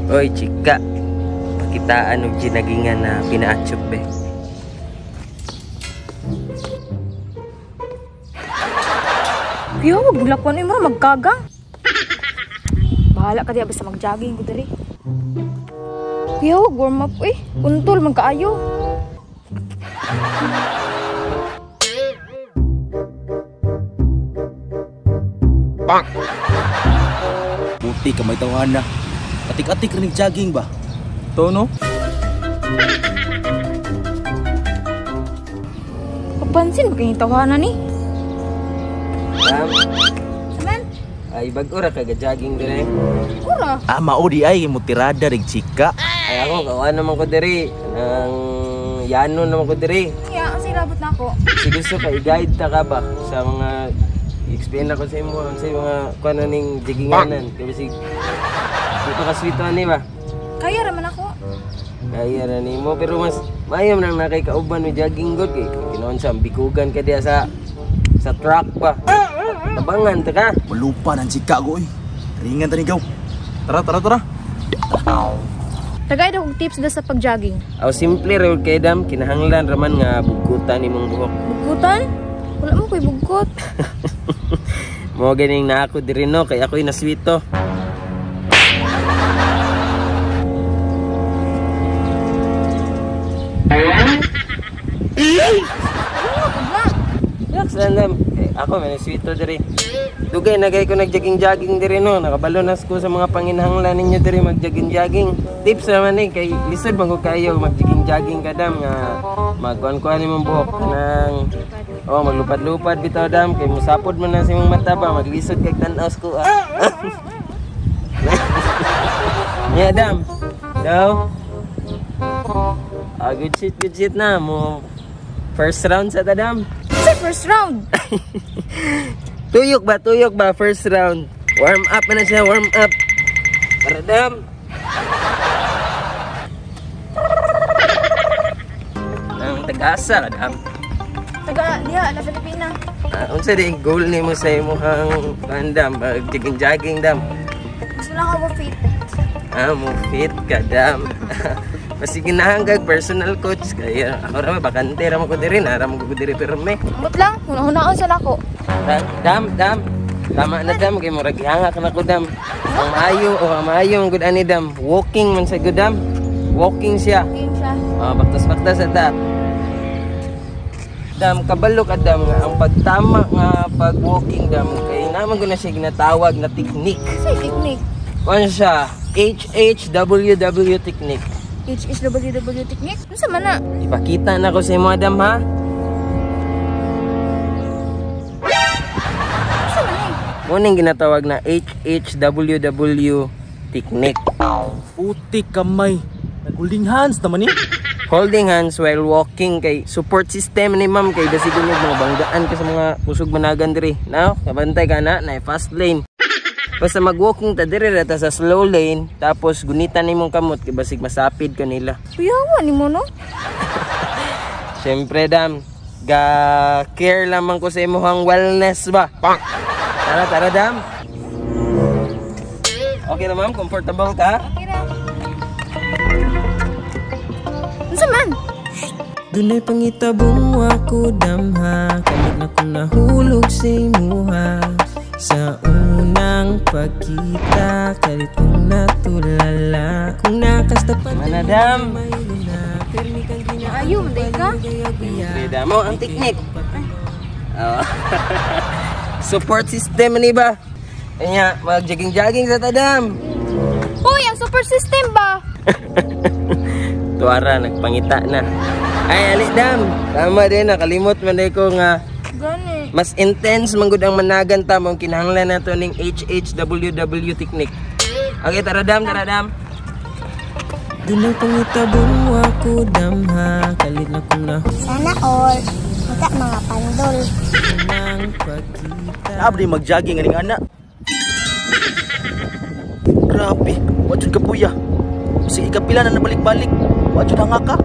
Oy, chika. Pakitaan og ginagingan na pinaatsyop be. Kuya, wag bulakwan mo magkagang. Bahala ka diya basta mag-jogging ko diri. Kuya, wag warm up untol magkaayo. Bang! Buti ka may tawanan na. Atik-atik rin jogging ba? To no? Kapansin ba kayong tawanan ni? Dam, Saman? ay bag-ura ka jogging dire. Kura. Maudi ay mutirada rig chika. Ay ako kawan naman ko dire. Nang yano naman ko dire. Kaya, ang silabot na ako. Si gusto ka i-guide ta ka ba sa mga explain ako sa imo sa mga kuno ning jigginganan. Kasi di pa kaswito ani ba? Kaya raman ako. Kaya ra nimo pero mas mayam nang nakay kauban mo jogging god kay kinon sa bikugan ka diya sa truck ba. Tabangan ta ka. Malupa ng chika ko Ringan tani gaw. Tara. Tagay daw kong tips da sa pag-jogging. Aw simple ra kay dam kinahanglan raman nga bugutan nimong buhok. Bugutan? Wala mo ko'y bugot. Mo ganing na ako diri no kay ako'y naswito. Relax lang. Ako may naswito diri. Dugay nagay ko nag-jogging diri no. Nakabalo nas ko sa mga panginahanglan ninyo diri mag-jogging. Tips naman kay lisod man ko kayo mag-jogging kadam nga magkuan-kuan imong buhok nang maglupad-lupad bitaw dam kay musapod man na sa imong mata ba maglisod kay tan-aw ko. Yeah dam. Daw. Good shit na mo. First round sa tadam. Sa first round. Tuyok ba first round. Warm up na siya, warm up. Para dam. Ang tagasa ka dam. Taga diha na Pilipina. Unsa di goal nimo sa imong pandam, jogging dam. Gusto lang ako fit. Mo fit ka dam. Kasi ginahangag personal coach kaya ako ra bakante ra mo ko diri na ra mo ko diri pirme. Ambot lang, una-una sa nako. Dam. Tama na dam kay murag ihangak na ko dam. Ang maayo ang gud ani dam. Walking man sa gud dam. Walking siya. Game siya. Baktas sa dam kabalo ka dam nga ang pagtama nga pag-walking dam kay naman ko na siya ginatawag na technique. Sa technique. Ano siya? HHWW technique. HHWW technique? Ano sa mana? Ipakita na ko sa imo dam ha. Sa mana? Muning ginatawag na HHWW technique. Puti kamay. Holding hands naman Holding hands while walking kay support system ni ma'am kay basig mo mga banggaan ka sa mga kusog managan diri. Now, kabantay ka na fast lane. Basta mag-walking ta diri ra ta sa slow lane tapos gunitan nimong kamot kay basig masapid kanila. Kuyawa nimo no? Syempre dam, care lamang ko sa imong wellness ba. Tara dam. Okay na ma'am, comfortable ka? Okay ra. Unsa man? Dunay pangitabong ako damha, kalit na ko nahulog sa imuha. Sa unang pagkita, kalit kong natulala. Kung nakastapan manadam. Ayaw, matay ka? Beda mo ang teknik. Support system ni ba? Kanya, mag-jogging sa tadam. Hoy, ang support system ba? Tuara, nagpangita na. Ay, alik dam. Tama din, nakalimot man din ko nga. Gani. Mas intense manggod ang managan ta mong kinahanglan nato ning HHWW technique. Okay, tara dam. Dunay pangitabong ako damha, kalit na kong Sana all. Maka mga pandol. nang pagkita. Abdi mag-jogging aning anak. Grabe, wajud ka puya. Sige kapila na nabalik-balik. Wajud hanga ka.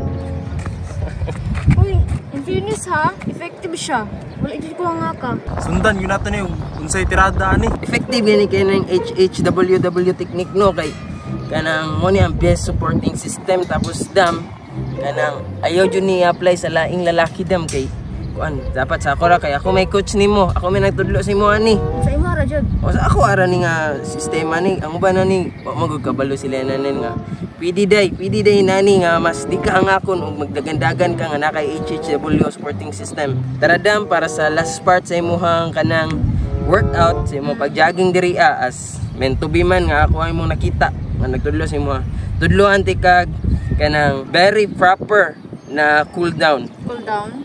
Uy, in fairness ha, effective siya. Wala dito ko nga ka. Sundan yun natin yung unsay tirada ani. Effective gani kayo ng HHWW technique no kay kanang mo ni ang best supporting system tapos dam kanang ayaw jud ni apply sa laing lalaki dam kay kuan dapat sa ako ra kay ako may coach nimo ako may nagtudlo sa imo ani Sa imo ra jud. o sa ako ara ni nga sistema ni ang uban na ni wa magkabalo sila nanin nga pwede day nani nga mas di ka angakon ug magdagandagan ka nga nakay HHW supporting system tara dam para sa last part sa imuhang kanang workout sa imo pag-jogging diri as meant to be man nga ako ay mong nakita nga nagtudlo sa imo tudloan ti kag kanang very proper na cool down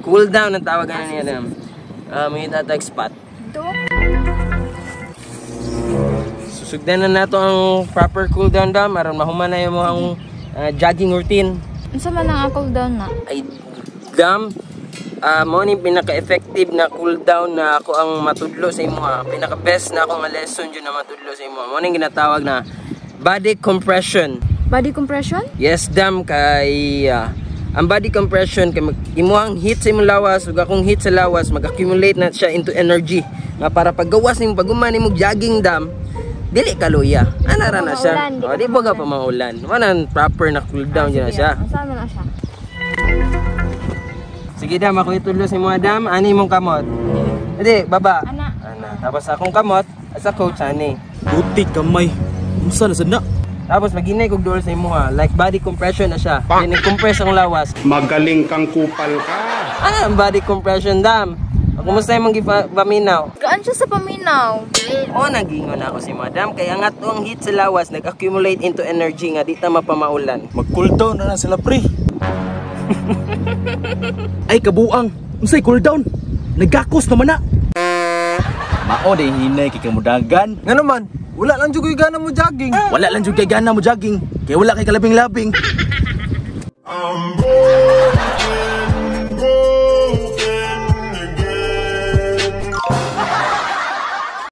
Cool down. ang tawagan niya dam may tatag spot Ito. susugdan na nato ang proper cool down dam aron mahuman na yung mga jogging routine Unsa man ang cool down na? ay dam mo ni pinaka-effective na cool down na ako ang matudlo sa imo pinaka-best na ako nga lesson dyan na matudlo sa imo mo ni ginatawag na body compression. Body compression? Yes dam kay ang body compression kay imuhang hit sa imong lawas ug akong hit sa lawas mag-accumulate na siya into energy nga para paggawas nimo pag-uman nimo jogging dam dili ka luya ana ra na siya di ba ka pa maulan wanan proper na cool down dyan na siya. Unsa man na siya? Sige dam ako itudlo sa imong dam ani imong kamot edi baba Ana. tapos akong kamot sa coach ani Buti kamay. Unsa na sad na? tapos maginay kog duol sa imo like body compression na siya then compress ang lawas Magaling kang kupal ka. ang body compression dam kumusta imong gipaminaw Gaan siya sa paminaw. o nagingon ako si madam kay ang atong hit sa lawas nag-accumulate into energy nga di ta mapamaulan Mag-cool down na sila pre. Ay kabuang. Unsay cool down? Nagakos naman na. Mao day hinay kay kamudagan. Nga naman, wala lang jud ko'y gana mo jogging. Wala lang jud kay gana mo jogging. Kay wala kay kalabing-labing.